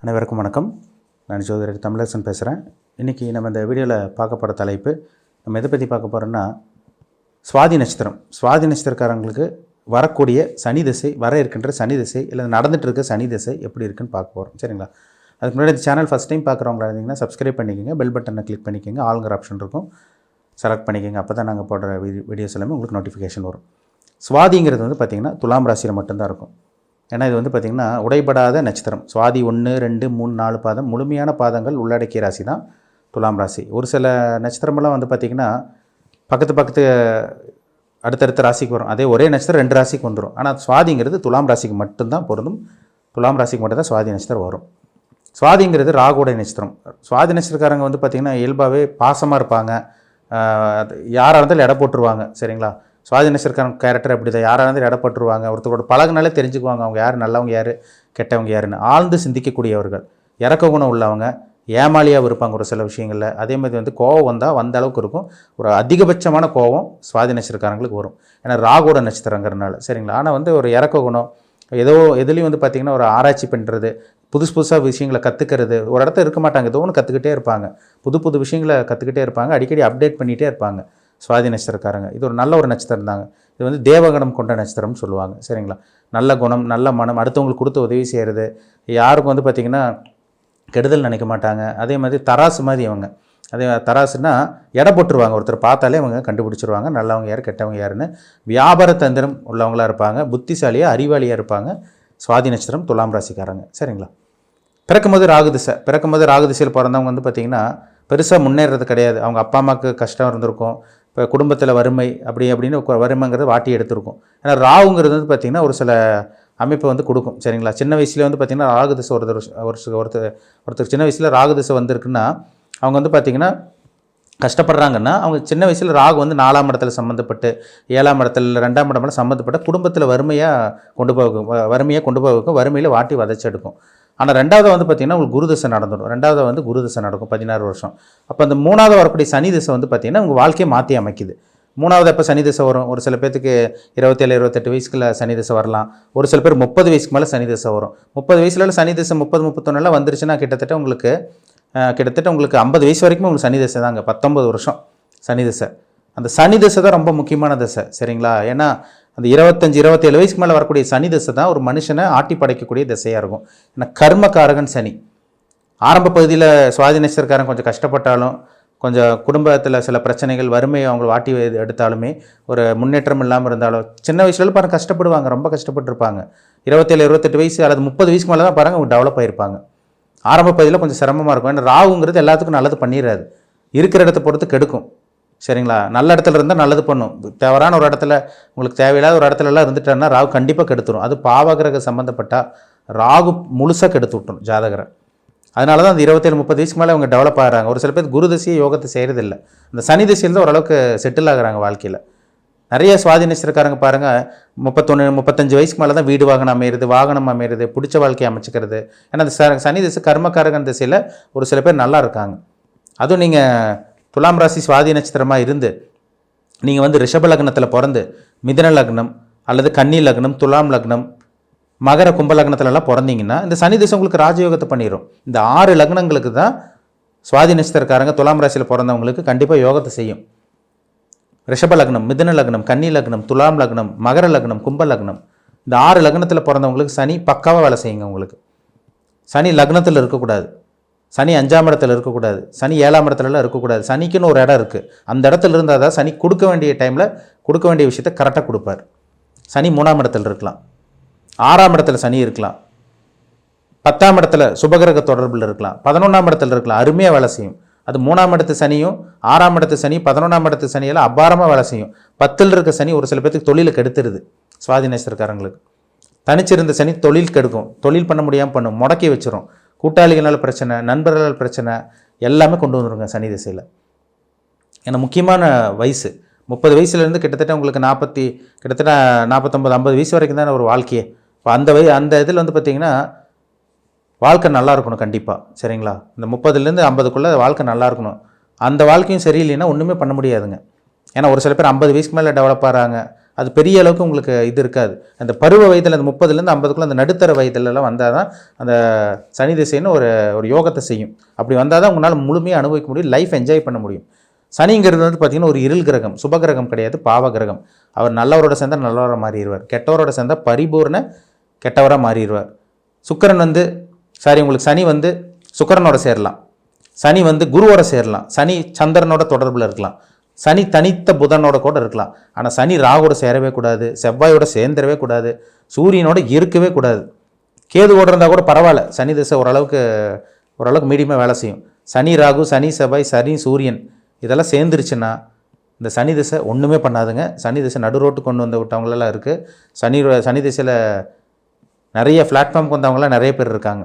அனைவருக்கும் வணக்கம். நான் ஜோதிடர் தமிழரசன் பேசுகிறேன். இன்றைக்கி நம்ம இந்த வீடியோவில் பார்க்க போகிற தலைப்பு, நம்ம எதை பற்றி பார்க்க போகிறோன்னா, சுவாதி நட்சத்திரம். சுவாதி நட்சத்திரக்காரங்களுக்கு வரக்கூடிய சனி திசை, வர இருக்கின்ற சனி திசை இல்லை நடந்துகிட்டு இருக்க சனி திசை எப்படி இருக்குன்னு பார்க்க போகிறோம். சரிங்களா? அதுக்கு முன்னாடி இந்த சேனல் ஃபஸ்ட் டைம் பார்க்குறவங்களா இருந்தீங்கன்னா சப்ஸ்கிரைப் பண்ணிக்கோங்க, பெல் பட்டனை கிளிக் பண்ணிக்கோங்க, ஆளுங்கிற ஆப்ஷன் இருக்கும், செலக்ட் பண்ணிக்கோங்க. அப்போ தான் நாங்கள் போடுற வீடியோஸ் எல்லாமே உங்களுக்கு நோட்டிஃபிகேஷன் வரும். சுவாதிங்கிறது பார்த்திங்கன்னா துலாம் ராசியில் மட்டும்தான் இருக்கும். ஏன்னா இது பார்த்திங்கன்னா உடைபடாத நட்சத்திரம். சுவாதி 1, 2, 3, 4 பாதம் முழுமையான பாதங்கள் உள்ளடக்கிய ராசி தான் துலாம் ராசி. ஒரு சில நட்சத்திரமெல்லாம் பார்த்திங்கன்னா பக்கத்து அடுத்தடுத்த ராசிக்கு வரும். அதே ஒரே நட்சத்திரம் 2 ராசிக்கு வந்துடும். ஆனால் சுவாதிங்கிறது துலாம் ராசிக்கு மட்டும்தான் பொருந்தும். துலாம் ராசிக்கு மட்டும்தான் சுவாதி நட்சத்திரம் வரும். சுவாதிங்கிறது ராகுடைய நட்சத்திரம். சுவாதி நட்சத்திரக்காரங்க பார்த்திங்கன்னா இயல்பாகவே பாசமாக இருப்பாங்க. யாராக இருந்தாலும் எடை போட்டுருவாங்க. சரிங்களா? சுவாதி நட்சத்திரக்காரங்க கேரக்டர் அப்படி தான். யாராக இருந்தாலும் இடப்பட்டுருவாங்க. ஒருத்தரோட பழகுனாலே தெரிஞ்சுக்குவாங்க அவங்க யார் நல்லவங்க யார் கெட்டவங்க யாருன்னு. ஆழ்ந்து சிந்திக்கக்கூடியவர்கள், இறக்க குணம் உள்ளவங்க, ஏமாளியாக இருப்பாங்க ஒரு சில விஷயங்களில். அதே மாதிரி கோவம் வந்த அளவுக்கு இருக்கும். ஒரு அதிகபட்சமான கோவம் சுவாதி நட்சத்திரக்காரங்களுக்கு வரும். ஏன்னா ராகுவோட நட்சத்திரங்கிறனால. சரிங்களா? ஆனால் ஒரு இறக்க குணம், எதுலேயும் பார்த்திங்கன்னா ஒரு ஆராய்ச்சி பண்ணுறது, புதுசாக விஷயங்களை கற்றுக்கிறது. ஒரு இடத்துல இருக்க மாட்டாங்க, ஏதோ ஒன்று கற்றுக்கிட்டே இருப்பாங்க. புது விஷயங்களை கற்றுக்கிட்டே இருப்பாங்க. அடிக்கடி அப்டேட் பண்ணிகிட்டே இருப்பாங்க சுவாதி நட்சத்திரக்காரங்க. இது ஒரு நல்ல ஒரு நட்சத்திரம் தாங்க. இது தேவகணம் கொண்ட நட்சத்திரம்னு சொல்லுவாங்க. சரிங்களா? நல்ல குணம், நல்ல மனம், அடுத்தவங்களுக்கு கொடுத்து உதவி செய்கிறது, யாருக்கும் பார்த்திங்கன்னா கெடுதல் நினைக்க மாட்டாங்க. அதே மாதிரி தராசு மாதிரி அவங்க. அதே தராசுன்னா எடை போட்டுருவாங்க. ஒருத்தர் பார்த்தாலே அவங்க கண்டுபிடிச்சிருவாங்க நல்லவங்க யார் கெட்டவங்க யாருன்னு. வியாபார தந்திரம் உள்ளவங்களாக இருப்பாங்க. புத்திசாலியாக அறிவாளியாக இருப்பாங்க சுவாதி நட்சத்திரம் துலாம் ராசிக்காரங்க. சரிங்களா? பிறக்கும்போது ராகு திசையில் பிறந்தவங்க பார்த்திங்கன்னா பெருசாக முன்னேறது கிடையாது. அவங்க அப்பா அம்மாவுக்கு கஷ்டம் இருந்திருக்கும். இப்போ குடும்பத்தில் வறுமை அப்படின்னு வறுமைங்கிறது வாட்டி எடுத்திருக்கும். ஏன்னா ராகுங்கிறது பார்த்திங்கன்னா ஒரு சில அமைப்பை கொடுக்கும். சரிங்களா? சின்ன வயசுலேயே பார்த்திங்கன்னா ராகு திசை ஒருத்தர் சின்ன வயசில் ராகு திசை வந்திருக்குன்னா அவங்க பார்த்திங்கன்னா கஷ்டப்படுறாங்கன்னா அவங்க சின்ன வயசில் ராகு 4ஆம் இடத்துல சம்மந்தப்பட்டு 7ஆம் இடத்துல 2ஆம் இடம்லாம் சம்மந்தப்பட்ட குடும்பத்தில் வறுமையாக கொண்டு போகும். வறுமையில் வாட்டி வதைச்சி எடுக்கும். ஆனால் 2வது பார்த்திங்கன்னா உங்களுக்கு குருதிசை நடந்துடும். 2வது குருதிசை நடக்கும் 16 வருஷம். அப்போ அந்த 3வது வரக்கூடிய சனி திசை பார்த்திங்கன்னா உங்கள் வாழ்க்கையை மாற்றி அமைக்குது. 3வது எப்போ சனி திசை வரும்? ஒரு சில பேருக்கு 27, 28 வயசுக்குள்ள சனி திசை வரலாம். ஒரு சில பேர் 30 வயசுக்கு மேலே சனி திசை வரும். 30 வயசுல சனி திசை 30, 31 வந்துருச்சுன்னா கிட்டத்தட்ட உங்களுக்கு 50 வயசு வரைக்கும் உங்களுக்கு சனி திசை தாங்க. 19 வருஷம் சனி திசை. அந்த சனி திசை தான் ரொம்ப முக்கியமான திசை. சரிங்களா? ஏன்னா அந்த 25, 27 வயசுக்கு மேலே வரக்கூடிய சனி திசை தான் ஒரு மனுஷனை ஆட்டி படைக்கக்கூடிய திசையாக இருக்கும். ஏன்னா கர்மக்காரகன் சனி. ஆரம்ப பகுதியில் சுவாதி நட்சத்திரக்காரன் கொஞ்சம் கஷ்டப்பட்டாலும், கொஞ்சம் குடும்பத்தில் சில பிரச்சனைகள், வறுமையை அவங்களை வாட்டி எடுத்தாலுமே, ஒரு முன்னேற்றம் இல்லாமல் இருந்தாலும், சின்ன வயசுல பாருங்கள் கஷ்டப்படுவாங்க, ரொம்ப கஷ்டப்பட்டுருப்பாங்க. 27, 28 வயசு அல்லது 30 வயசுக்கு மேலே தான் பாருங்கள் அவங்க டெவலப் ஆகிருப்பாங்க. ஆரம்ப பகுதியில் கொஞ்சம் சிரமமாக இருக்கும். ஏன்னா ராகுங்கிறது எல்லாத்துக்கும் நல்லது பண்ணிடாது, இருக்கிற இடத்த பொறுத்து கெடுக்கும். சரிங்களா? நல்ல இடத்துல இருந்தால் நல்லது பண்ணும். தவறான ஒரு இடத்துல, உங்களுக்கு தேவையில்லாத ஒரு இடத்துலலாம் இருந்துட்டாருன்னா ராகு கண்டிப்பாக கெடுத்துரும். அது பாவகிரக சம்மந்தப்பட்டால் ராகு முழுசாக கெடுத்து விட்டுரும் ஜாதகரை. அதனால தான் அந்த 27, 30 வயசுக்கு மேலே அவங்க டெவலப் ஆகிறாங்க. ஒரு சில பேர் குரு திசையை யோகத்தை செய்கிறதில்லை. அந்த சனி திசையில் தான் ஓரளவுக்கு செட்டில் ஆகுறாங்க வாழ்க்கையில். நிறைய சுவாதி நட்சத்திரக்காரங்க பாருங்கள் 31, 35 வயசுக்கு மேலே தான் வீடு வாகனம் அமையிறது, பிடிச்ச வாழ்க்கையை அமைச்சிக்கிறது. ஏன்னா அந்த சனி திசை கர்மக்காரகன் திசையில் ஒரு சில பேர் நல்லா இருக்காங்க. அதுவும் நீங்கள் துலாம் ராசி சுவாதி நட்சத்திரமாக இருந்து நீங்கள் ரிஷப லக்னத்தில் பிறந்து மிதுன லக்னம் அல்லது கன்னி லக்னம், துலாம் லக்னம், மகர கும்ப லக்னத்துலலாம் பிறந்தீங்கன்னா இந்த சனி திசை உங்களுக்கு ராஜயோகத்தை பண்ணிடும். இந்த 6 லக்னங்களுக்கு தான் சுவாதி நட்சத்திரக்காரங்க துலாம் ராசியில் பிறந்தவங்களுக்கு கண்டிப்பாக யோகத்தை செய்யும். ரிஷப லக்னம், மிதுன லக்னம், கன்னி லக்னம், துலாம் லக்னம், மகர லக்னம், கும்ப லக்னம், இந்த 6 லக்னத்தில் பிறந்தவங்களுக்கு சனி பக்காவாக வேலை செய்யுங்க. உங்களுக்கு சனி லக்னத்தில் இருக்கக்கூடாது, சனி 5ஆம் இடத்துல இருக்கக்கூடாது, சனி 7ஆம் இடத்துலலாம் இருக்கக்கூடாது. சனிக்குன்னு ஒரு இடம் இருக்குது. அந்த இடத்துல இருந்தால் தான் சனி கொடுக்க வேண்டிய டைமில் கொடுக்க வேண்டிய விஷயத்தை கரெக்டாக கொடுப்பார். சனி 3ஆம் இடத்துல இருக்கலாம், 6ஆம் இடத்துல சனி இருக்கலாம், 10ஆம் இடத்துல சுபகிரக தொடர்பில் இருக்கலாம், 11ஆம் இடத்துல இருக்கலாம். அருமையாக வேலை செய்யும். அது 3ஆம் இடத்து சனியும் 6ஆம் இடத்து சனி 11ஆம் இடத்து சனியெல்லாம் அபாரமாக வேலை செய்யும். 10ல் இருக்க சனி ஒரு சில பேருக்கு தொழிலுக்கு கெடுத்துருது. சுவாதி நட்சத்திரக்காரங்களுக்கு தனிச்சிருந்த சனி தொழில் கெடுக்கும். தொழில் பண்ண முடியாமல் பண்ணும், முடக்கி வச்சிரும். கூட்டாளிகளால் பிரச்சனை, நண்பர்களால் பிரச்சனை எல்லாமே கொண்டு வந்துருங்க சனி திசையில். ஏன்னா முக்கியமான வயசு 30 வயசுலேருந்து கிட்டத்தட்ட உங்களுக்கு 49, 50 வயசு வரைக்கும் தானே ஒரு வாழ்க்கையே. இப்போ அந்த இதில் பார்த்திங்கன்னா வாழ்க்கை நல்லா இருக்கணும் கண்டிப்பாக. சரிங்களா? இந்த 30லேருந்து 50க்குள்ளே வாழ்க்கை நல்லா இருக்கணும். அந்த வாழ்க்கையும் சரியில்லைன்னா ஒன்றுமே பண்ண முடியாதுங்க. ஏன்னா ஒரு சில பேர் 50 வயசுக்கு மேலே டெவலப் ஆகிறாங்க, அது பெரிய அளவுக்கு உங்களுக்கு இது இருக்காது. அந்த பருவ வயதில் அந்த 30லேருந்து 50க்குள்ள அந்த நடுத்தர வயதிலலாம் வந்தால் தான் அந்த சனி திசைன்னு ஒரு யோகத்தை செய்யும். அப்படி வந்தால் தான் உங்களால் முழுமையாக அனுபவிக்க முடியும், லைஃப் என்ஜாய் பண்ண முடியும். சனிங்கிறது வந்து பார்த்திங்கன்னா ஒரு இருள் கிரகம், சுபகிரகம் கிடையாது, பாவ கிரகம். அவர் நல்லவரோட சேர்ந்தால் நல்லவராக மாறிடுவார், கெட்டவரோட சேர்ந்தால் பரிபூர்ண கெட்டவராக மாறிடுவார். சுக்கிரன் வந்து உங்களுக்கு சனி வந்து சுக்கிரனோட சேரலாம், சனி வந்து குருவோட சேரலாம், சனி சந்திரனோட தொடர்பில் இருக்கலாம், சனி தனித்த புதனோட கூட இருக்கலாம். ஆனால் சனி ராகுவோட சேரவே கூடாது, செவ்வாயோட சேர்ந்துடவே கூடாது, சூரியனோட இருக்கவே கூடாது. கேதுவோட இருந்தால் கூட பரவாயில்ல, சனி திசை ஓரளவுக்கு மீடியமாக வேலை செய்யும். சனி ராகு, சனி செவ்வாய், சனி சூரியன் இதெல்லாம் சேர்ந்துருச்சுன்னா இந்த சனி திசை ஒன்றுமே பண்ணாதுங்க. சனி திசை நடு ரோட்டு கொண்டு வந்து விட்டவங்களெல்லாம் இருக்குது. சனி திசையில் நிறைய பிளாட்ஃபார்முக்கு வந்தவங்களாம் நிறைய பேர் இருக்காங்க.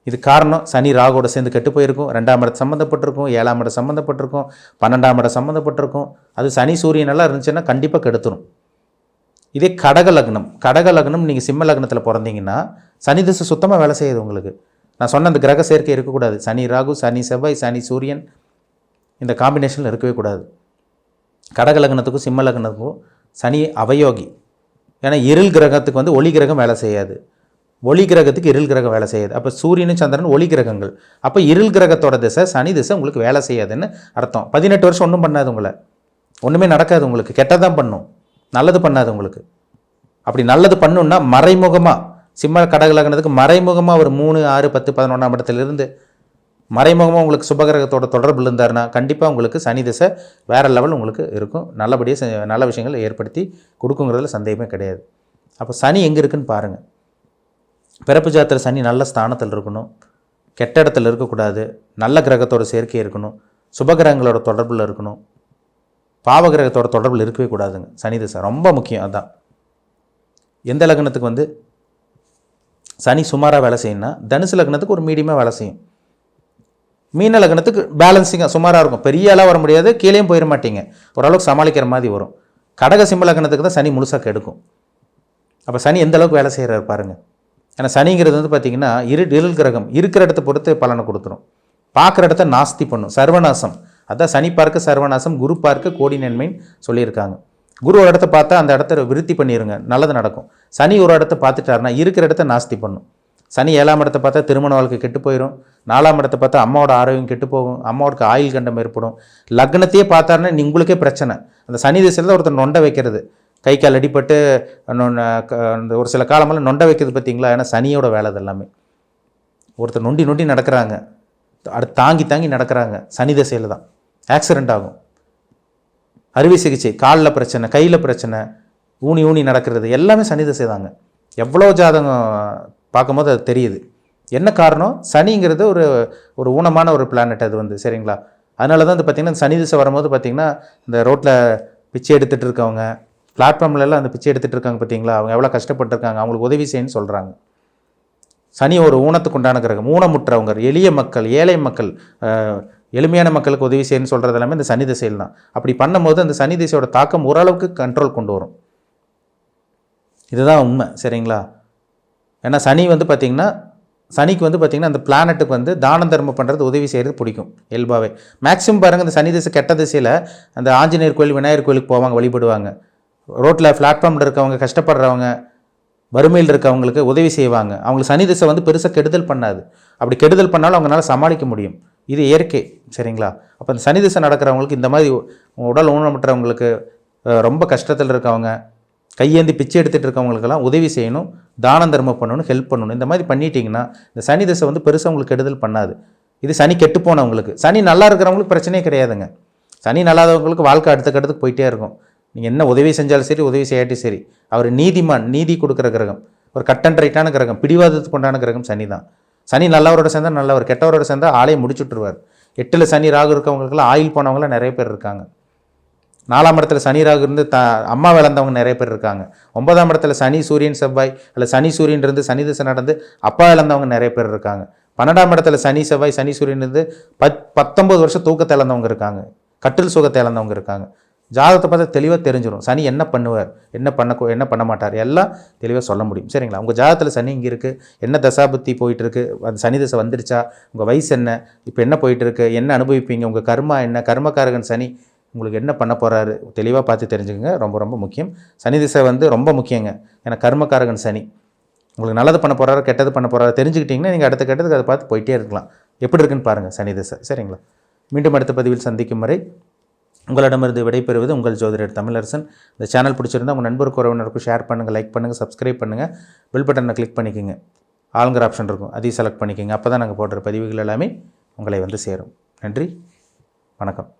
இது காரணம் சனி ராகுவோட சேர்ந்து கெட்டு போயிருக்கும், 2ஆம் இடம் சம்மந்தப்பட்டிருக்கும், 7ஆம் இடம் சம்மந்தப்பட்டிருக்கும், 12ஆம் இடம் சம்மந்தப்பட்டிருக்கும். அது சனி சூரியனெல்லாம் இருந்துச்சுன்னா கண்டிப்பாக கெடுத்துரும். இதே கடக லக்னம் நீங்கள் சிம்ம லக்னத்தில் பிறந்தீங்கன்னா சனி திசை சுத்தமாக வேலை செய்யுது உங்களுக்கு. நான் சொன்ன அந்த கிரக சேர்க்கை இருக்கக்கூடாது. சனி ராகு, சனி செவ்வாய், சனி சூரியன் இந்த காம்பினேஷனில் இருக்கவே கூடாது. கடக லக்னத்துக்கும் சிம்ம லக்னத்துக்கும் சனி அவயோகி. ஏன்னா இருள் கிரகத்துக்கு வந்து ஒளி கிரகம் வேலை செய்யாது, ஒளி கிரகத்துக்கு இருள் கிரகம் வேலை செய்யாது. அப்போ சூரியனும் சந்திரன் ஒளி கிரகங்கள். அப்போ இருள் கிரகத்தோட திசை சனி திசை உங்களுக்கு வேலை செய்யாதுன்னு அர்த்தம். 18 வருஷம் ஒன்றும் பண்ணாது, உங்களை ஒன்றுமே நடக்காது, உங்களுக்கு கெட்டதான் பண்ணும், நல்லது பண்ணாது உங்களுக்கு. அப்படி நல்லது பண்ணுன்னா மறைமுகமாக சிம்ம கடக லக்னத்துக்கு மறைமுகமாக ஒரு 3, 6, 10, 11ஆம் இடத்துலேருந்து மறைமுகமாக உங்களுக்கு சுபகிரகத்தோட தொடர்பு இருந்தாருன்னா கண்டிப்பாக உங்களுக்கு சனி திசை வேறு லெவல் உங்களுக்கு இருக்கும், நல்லபடியாக நல்ல விஷயங்கள் ஏற்படுத்தி கொடுக்குங்கிறதுல சந்தேகமே கிடையாது. அப்போ சனி எங்கே இருக்குன்னு பாருங்கள். பிறப்பு ஜாதகத்தில் சனி நல்ல ஸ்தானத்தில் இருக்கணும், கெட்ட இடத்துல இருக்கக்கூடாது, நல்ல கிரகத்தோட சேர்க்கை இருக்கணும், சுபகிரகங்களோட தொடர்பில் இருக்கணும், பாவகிரகத்தோட தொடர்பில் இருக்கவே கூடாதுங்க. சனி திசை ரொம்ப முக்கியம். அதுதான் எந்த லக்னத்துக்கு வந்து சனி சுமாராக வேலை செய்யணும்னா தனுசு லக்னத்துக்கு ஒரு மீடியமாக வேலை செய்யும், மீன லக்னத்துக்கு பேலன்சிங்காக சுமாராக இருக்கும், பெரிய அளவு வர முடியாது, கீழேயும் போயிட மாட்டீங்க, ஓரளவுக்கு சமாளிக்கிற மாதிரி வரும். கடக சிம்ம லக்னத்துக்கு தான் சனி முழுசாக கெடுக்கும். அப்போ சனி எந்த அளவுக்கு வேலை செய்கிறாரு பாருங்கள். ஏன்னா சனிங்கிறது வந்து பார்த்திங்கன்னா இருள் கிரகம், இருக்கிற இடத்த பொறுத்து பலனை கொடுத்துரும், பார்க்குற இடத்த நாஸ்தி பண்ணும், சர்வநாசம். அதான் சனி பார்க்க சர்வநாசம், குரு பார்க்க கோடி நன்மைன்னு சொல்லியிருக்காங்க. குரு ஒரு இடத்த பார்த்தா அந்த இடத்த விருத்தி பண்ணிடுங்க, நல்லது நடக்கும். சனி ஒரு இடத்த பார்த்துட்டாருன்னா இருக்கிற இடத்த நாஸ்தி பண்ணும். சனி 7ஆம் இடத்தை பார்த்தா திருமண வாழ்க்கை கெட்டு போயிடும், 4ஆம் இடத்தை பார்த்தா அம்மாவோட ஆரோக்கியம் கெட்டு போகும், அம்மாவோட ஆயுள் கண்டம் ஏற்படும். லக்னத்தையே பார்த்தாருன்னா உங்களுக்கே பிரச்சனை. அந்த சனி திசையில் தான் ஒருத்தர் நொண்டை வைக்கிறது, கை கால் அடிப்பட்டு ஒரு சில காலமெல்லாம் நொண்டை வைக்கிறது பார்த்தீங்களா. ஏன்னா சனியோட வேலை அது எல்லாமே. ஒருத்தர் நொண்டி நடக்கிறாங்க, அடுத்து தாங்கி நடக்கிறாங்க, சனி திசையில் தான் ஆக்சிடெண்ட் ஆகும். அறுவை சிகிச்சை, காலில் பிரச்சனை, கையில் பிரச்சனை, ஊனி நடக்கிறது எல்லாமே சனி திசை தாங்க. எவ்வளோ ஜாதகம் பார்க்கும்போது அது தெரியுது. என்ன காரணம்? சனிங்கிறது ஒரு ஊனமான ஒரு பிளானட் அது வந்து, சரிங்களா. அதனால தான் வந்து பார்த்திங்கன்னா சனி திசை வரும்போது பார்த்திங்கன்னா இந்த ரோட்டில் பிச்சை எடுத்துகிட்டு இருக்கவங்க, பிளாட்ஃபார்ம்லலாம் அந்த பிச்சை எடுத்துகிட்டு இருக்காங்க பார்த்தீங்களா, அவங்க எவ்வளோ கஷ்டப்பட்டுருக்காங்க, அவங்களுக்கு உதவி செய்யணும்னு சொல்கிறாங்க. சனி ஒரு ஊனத்துக்கு உண்டான கிரகம், ஊனமுற்றவங்க, எளிய மக்கள், ஏழை மக்கள், எளிமையான மக்களுக்கு உதவி செய்யணும்னு சொல்கிறது எல்லாமே இந்த சனி திசையில் தான். அப்படி பண்ணும்போது அந்த சனி திசையோட தாக்கம் ஓரளவுக்கு கண்ட்ரோல் கொண்டு வரும். இதுதான் உண்மை, சரிங்களா. ஏன்னா சனி வந்து பார்த்திங்கன்னா சனிக்கு வந்து பார்த்திங்கன்னா அந்த பிளானட்டுக்கு வந்து தானம் தர்மம் பண்ணுறது, உதவி செய்கிறது பிடிக்கும் இயல்பாகவே. மேக்ஸிமம் பாருங்கள் இந்த சனி திசை கெட்ட திசையில் அந்த ஆஞ்சநேயர் கோயில், விநாயகர் கோயிலுக்கு போவாங்க, வழிபடுவாங்க. ரோட்டில் பிளாட்ஃபார்மில் இருக்கவங்க, கஷ்டப்படுறவங்க, வறுமையில் இருக்கவங்களுக்கு உதவி செய்வாங்க. அவங்களுக்கு சனி திசை வந்து பெருசாக கெடுதல் பண்ணாது. அப்படி கெடுதல் பண்ணாலும் அவங்களால சமாளிக்க முடியும், இது இயற்கை, சரிங்களா. அப்போ இந்த சனி திசை நடக்கிறவங்களுக்கு, இந்த மாதிரி உடல் ஊனமுற்றவங்களுக்கு, ரொம்ப கஷ்டத்தில் இருக்கவங்க, கையேந்தி பிச்சை எடுத்துகிட்டு இருக்கவங்களுக்கெல்லாம் உதவி செய்யணும், தானம் தர்மம் பண்ணணும், ஹெல்ப் பண்ணணும். இந்த மாதிரி பண்ணிட்டீங்கன்னா இந்த சனி திசை வந்து பெருசாக உங்களுக்கு கெடுதல் பண்ணாது. இது சனி கெட்டு போனவங்களுக்கு. சனி நல்லா இருக்கிறவங்களுக்கு பிரச்சனையே கிடையாதுங்க. சனி நல்லாதவங்களுக்கு வாழ்க்கை அடுத்த கட்டத்துக்கு போயிட்டே இருக்கும். நீங்கள் என்ன உதவி செஞ்சாலும் சரி, உதவி செய்யாட்டி சரி. அவர் நீதிமான், நீதி கொடுக்குற கிரகம், ஒரு கட் அண்ட் ரைட்டான கிரகம், பிடிவாதத்துக்கு உண்டான கிரகம் சனி தான். சனி நல்லவரோட சேர்ந்தால் நல்லவர், கெட்டவரோட சேர்ந்தால் ஆளையை முடிச்சுட்ருவார். 8ல் சனி ராகு இருக்கவங்களுக்கெல்லாம் ஆயில் போனவங்களாம் நிறைய பேர் இருக்காங்க. 4ஆம் இடத்துல சனி ராகு இருந்து அம்மா இழந்தவங்க நிறைய பேர் இருக்காங்க. 9ஆம் இடத்துல சனி சூரியன் செவ்வாய், இல்லை சனி சூரியன் இருந்து சனி திசை நடந்து அப்பா இழந்தவங்க நிறைய பேர் இருக்காங்க. 12ஆம் இடத்துல சனி செவ்வாய், சனி சூரியன் இருந்து 19 வருஷம் தூக்கத்தை இழந்தவங்க இருக்காங்க, கட்டில் சுகத்தை இழந்தவங்க இருக்காங்க. ஜாதகத்தை பார்த்தா தெளிவாக தெரிஞ்சிடும் சனி என்ன பண்ணுவார், என்ன பண்ண மாட்டார், எல்லாம் தெளிவாக சொல்ல முடியும், சரிங்களா. உங்கள் ஜாதகத்தில் சனி இங்கே இருக்குது, என்ன தசாபுத்தி போயிட்டுருக்கு, அந்த சனி திசை வந்துருச்சா, உங்கள் வயசு என்ன, இப்போ என்ன போயிட்டுருக்கு, என்ன அனுபவிப்பீங்க, உங்கள் கர்மா என்ன, கர்மக்காரகன் சனி உங்களுக்கு என்ன பண்ண போகிறாரு தெளிவாக பார்த்து தெரிஞ்சுக்கங்க. ரொம்ப ரொம்ப முக்கியம். சனி திசை ரொம்ப முக்கியங்க. ஏன்னா கர்மக்காரகன் சனி. உங்களுக்கு நல்லது பண்ண போகிறாரு கெட்டது பண்ண போகிறாரு தெரிஞ்சுக்கிட்டிங்கன்னா நீங்கள் அடுத்த கெட்டதுக்கு அதை பார்த்து போயிட்டே இருக்கலாம். எப்படி இருக்குன்னு பாருங்கள் சனி திசை. சரிங்களா? மீண்டும் அடுத்த பதிவில் சந்திக்கும் வரை உங்களிடமிருந்து விடைபெறுவது உங்கள் ஜோதிடர் தமிழரசன். இந்த சேனல் பிடிச்சிருந்தால் உங்கள் நண்பருக்கு உறவினருக்கும் ஷேர் பண்ணுங்கள், லைக் பண்ணுங்கள், சப்ஸ்கிரைப் பண்ணுங்கள், பெல் பட்டனை கிளிக் பண்ணிக்கோங்க. ஆளுங்கிற ஆப்ஷன் இருக்கும், அதையும் செலக்ட் பண்ணிக்கோங்க. அப்போ தான் நாங்கள் போடுற பதிவுகள் எல்லாமே உங்களை சேரும். நன்றி, வணக்கம்.